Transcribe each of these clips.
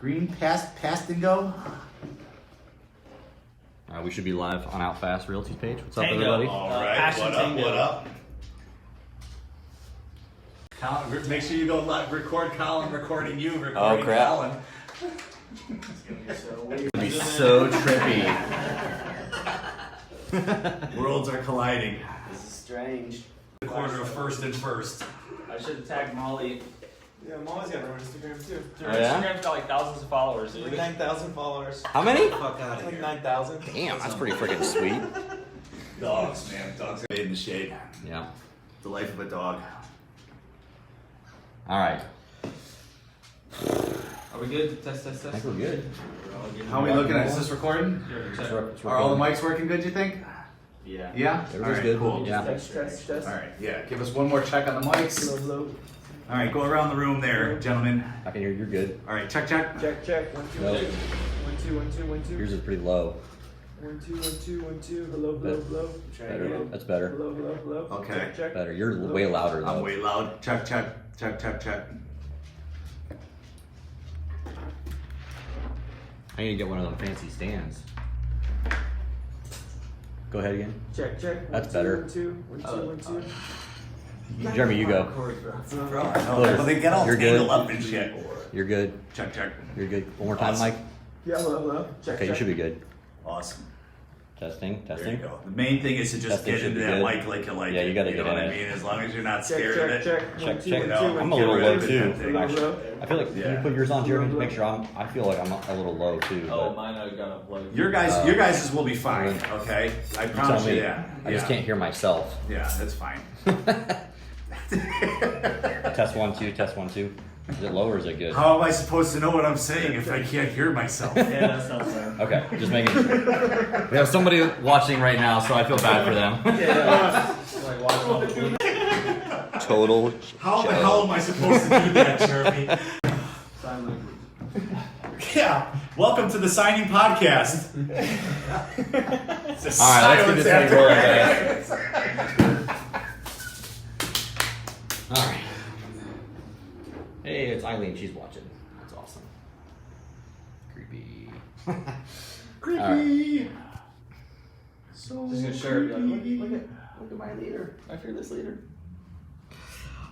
Green past and go. We should be live on Out Fast Realty's page. What's up, Tango. everybody? All right, what up, Tango. what up? Colin, make sure you go live, record Colin, recording you, recording crap. Colin. It's gonna be so trippy. Worlds are colliding. This is strange. The corner of first and first. I should have tagged Molly. Yeah, Molly's got her own Instagram too. Her Oh, yeah? Instagram's got like thousands of followers, dude. Like 9,000 followers. How many? Fuck out of Like here. 9,000. Damn, that's pretty freaking sweet. Dogs, man. Dogs are made in the shade. Yeah. The life of a dog. All right. Are we good? Test. I think we're good. How are we looking at? Is this recording? Are all the mics working good, you think? Yeah. Yeah? Everything's All right, good. cool. Yeah. Test. All right, yeah. Give us one more check on the mics. Low. All right, go around the room there, gentlemen. I can hear you're good. All right, check. Check. 1, 2, No. 1, 2. 1, 2, 1, 2. Yours is pretty low. 1, 2, 1, 2, 1, 2. Hello. Better. That's better. Hello. Okay. Check. Better. You're way louder though. I'm way loud. Check. I need to get one of them fancy stands. Go ahead again. Check. That's better. 1, 2, 1, 2. Jeremy, you go. Well, they get all You're tangled good. up and shit. You're good. Check. You're good. One more time, Awesome. Mike. Yeah, hello. Check. Okay, you should be good. Awesome. Testing. There you go. The main thing is to just Testing get should into be that good. mic like you like Yeah, it. you gotta know get what in I it. mean? As long as you're not scared of it. Check. Check. 1, 2, 1, 2. I'm a Get little rid low of it, too. that thing. Actually, I feel like can Yeah. you put yours on, Jeremy, to make sure I feel like I'm a little low too. Oh, But mine I got a plug. Your guys' will be fine, okay? I you tell promise you me. that. I just can't hear myself. Yeah, that's fine. Test 1 2. Test 1 2. Is it low or is it good? How am I supposed to know what I'm saying if I can't hear myself? Yeah, that sounds fair. Okay, just making sure. We have somebody watching right now, so I feel bad for them. Like watching all the Total. How the hell am I supposed to do that, Jeremy? sign language. Yeah. Welcome to the signing podcast. All right, let's get this thing rolling, guys. All right. Hey, it's Eileen. She's watching. That's awesome. Creepy. Creepy. So Just gonna share it. creepy. Look at my leader. My fearless leader.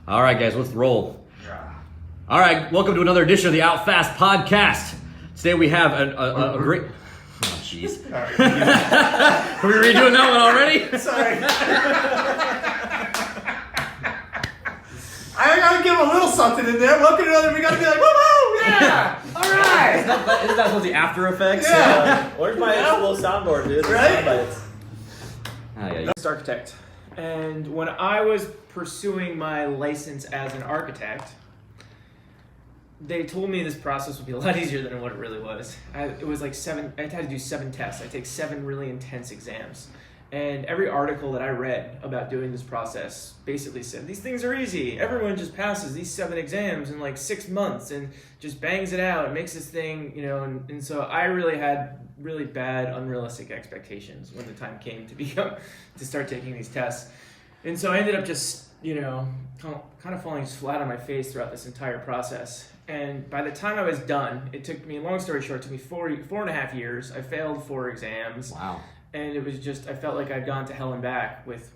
All right, guys, let's roll. All right, welcome to another edition of the Out Fast podcast. Today we have a great. Oh, jeez. All right. Are we redoing that one already? Sorry. I gotta give a little something in there. Welcome to another. We gotta be like, woo-hoo, yeah, all right. Isn't that supposed to be after effects? Yeah. Where's my little soundboard, dude? Right? Oh, yeah. Architect. And when I was pursuing my license as an architect, they told me this process would be a lot easier than what it really was. It was like I had to do 7 tests. I take 7 really intense exams. And every article that I read about doing this process basically said, these things are easy. Everyone just passes these 7 exams in like 6 months and just bangs it out and makes this thing, and so I really had really bad, unrealistic expectations when the time came to start taking these tests. And so I ended up just, kind of falling just flat on my face throughout this entire process. And by the time I was done, it took me, long story short, it took me 4.5 years. I failed 4 exams. Wow. And it was just, I felt like I'd gone to hell and back with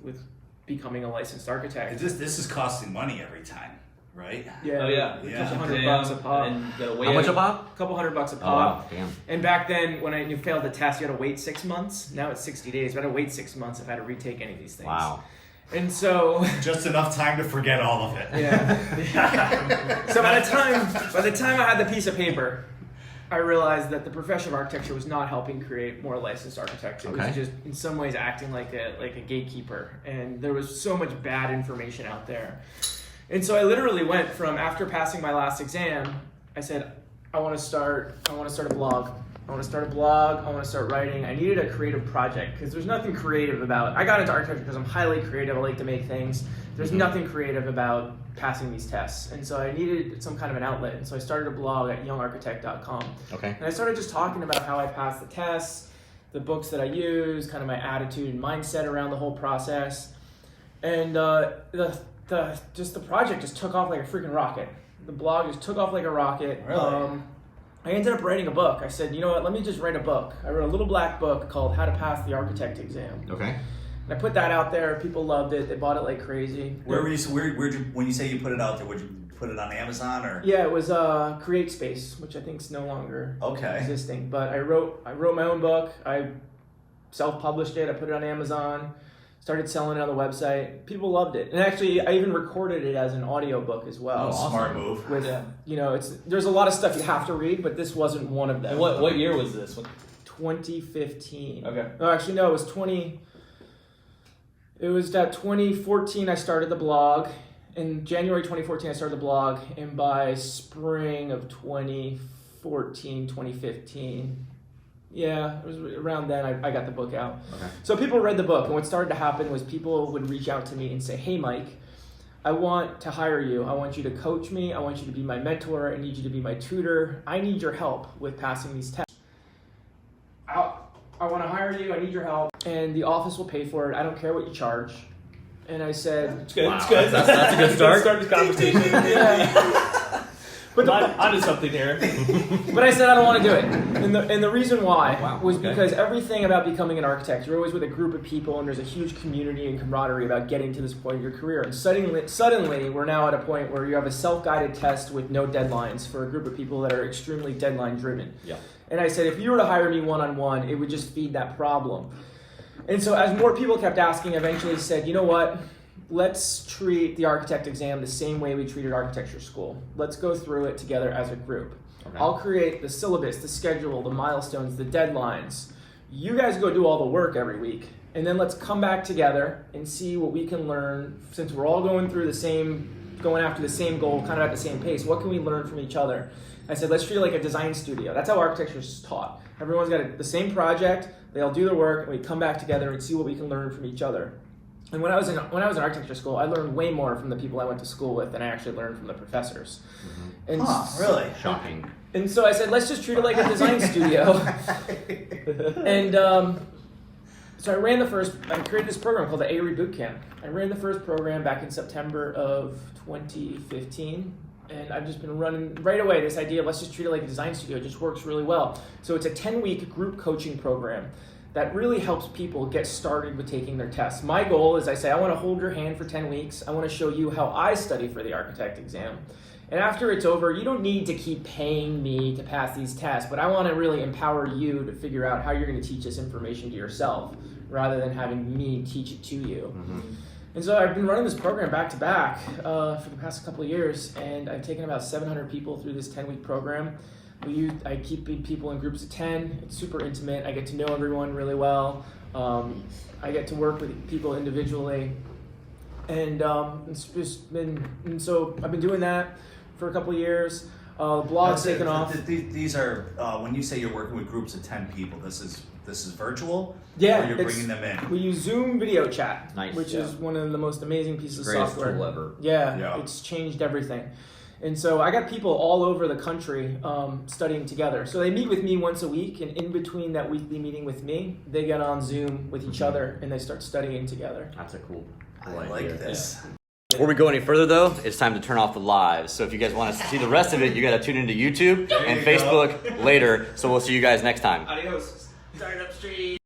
becoming a licensed architect. This is costing money every time, right? Yeah. Oh yeah. Yeah. A couple $100 a pop. And How much a pop? A couple $100 a pop. Oh, wow. Damn. And back then, when you failed the test, you had to wait 6 months. Now it's 60 days. But I had to wait 6 months if I had to retake any of these things. Wow. And so, Just enough time to forget all of it. yeah. So by the time I had the piece of paper, I realized that the profession of architecture was not helping create more licensed architects. It Okay. was just in some ways acting like a gatekeeper, and there was so much bad information out there. And so I literally went from, after passing my last exam, I said, I want to start a blog. I want to start a blog. I want to start writing. I needed a creative project because there's nothing creative about. I got into architecture because I'm highly creative. I like to make things. There's nothing creative about passing these tests, and so I needed some kind of an outlet. And so I started a blog at youngarchitect.com. Okay. And I started just talking about how I passed the tests, the books that I use, kind of my attitude and mindset around the whole process, and the project just took off like a freaking rocket. The blog just took off like a rocket. Really? I ended up writing a book. I said, you know what, let me just write a book. I wrote a little black book called How to Pass the Architect Exam. Okay. And I put that out there. People loved it. They bought it like crazy. Where'd you, when you say you put it out there, would you put it on Amazon or? Yeah, it was Create Space, which I think is no longer existing. But I wrote my own book. I self-published it. I put it on Amazon. Started selling it on the website. People loved it. And actually, I even recorded it as an audiobook as well. Oh, smart move. With, there's a lot of stuff you have to read, but this wasn't one of them. And what year was this? 2015. Okay. Oh, actually, no, it was 2014 I started the blog. In January 2014, I started the blog. And by spring of 2015, yeah, it was around then I got the book out. Okay. So people read the book, and what started to happen was people would reach out to me and say, hey, Mike, I want to hire you. I want you to coach me. I want you to be my mentor. I need you to be my tutor. I need your help with passing these tests. I want to hire you. I need your help. And the office will pay for it. I don't care what you charge. And I said, It's good. Wow, It's good. that's a good start. Start this conversation. yeah. But onto something here. But I said I don't want to do it. And the reason why was okay. because everything about becoming an architect, you're always with a group of people and there's a huge community and camaraderie about getting to this point in your career. And suddenly we're now at a point where you have a self-guided test with no deadlines for a group of people that are extremely deadline driven. Yeah. And I said, if you were to hire me one-on-one, it would just feed that problem. And so as more people kept asking, I eventually said, you know what? Let's treat the architect exam the same way we treated architecture school. Let's go through it together as a group. Okay. I'll create the syllabus, the schedule, the milestones, the deadlines. You guys go do all the work every week. And then let's come back together and see what we can learn, since we're all going after the same goal, kind of at the same pace. What can we learn from each other? I said, let's treat it like a design studio. That's how architecture is taught. Everyone's got the same project, they all do their work, and we come back together and see what we can learn from each other. And when I was in architecture school, I learned way more from the people I went to school with than I actually learned from the professors. Mm-hmm. And Really? Shocking. And so I said, let's just treat it like a design studio. And so I created this program called the ARE Bootcamp. I ran the first program back in September of 2015. And I've just been running right away this idea of let's just treat it like a design studio. It just works really well. So it's a 10-week group coaching program that really helps people get started with taking their tests. My goal is I say, I want to hold your hand for 10 weeks. I want to show you how I study for the architect exam. And after it's over, you don't need to keep paying me to pass these tests, but I want to really empower you to figure out how you're going to teach this information to yourself rather than having me teach it to you. Mm-hmm. And so I've been running this program back to back for the past couple of years, and I've taken about 700 people through this 10-week program. I keep people in groups of 10. It's super intimate. I get to know everyone really well. I get to work with people individually, and it's just been. And so I've been doing that for a couple of years. The blog's taken off. These are when you say you're working with groups of 10 people. This is virtual. Yeah, or you're bringing them in. We use Zoom video chat, Nice, which is one of the most amazing pieces of Greatest software. tool ever. Yeah. It's changed everything. And so I got people all over the country studying together. So they meet with me once a week, and in between that weekly meeting with me, they get on Zoom with each other and they start studying together. That's a cool I like this. Before we go any further, though, it's time to turn off the lives. So if you guys want to see the rest of it, you got to tune into YouTube and Facebook later. So we'll see you guys next time. Adios. Startup Street.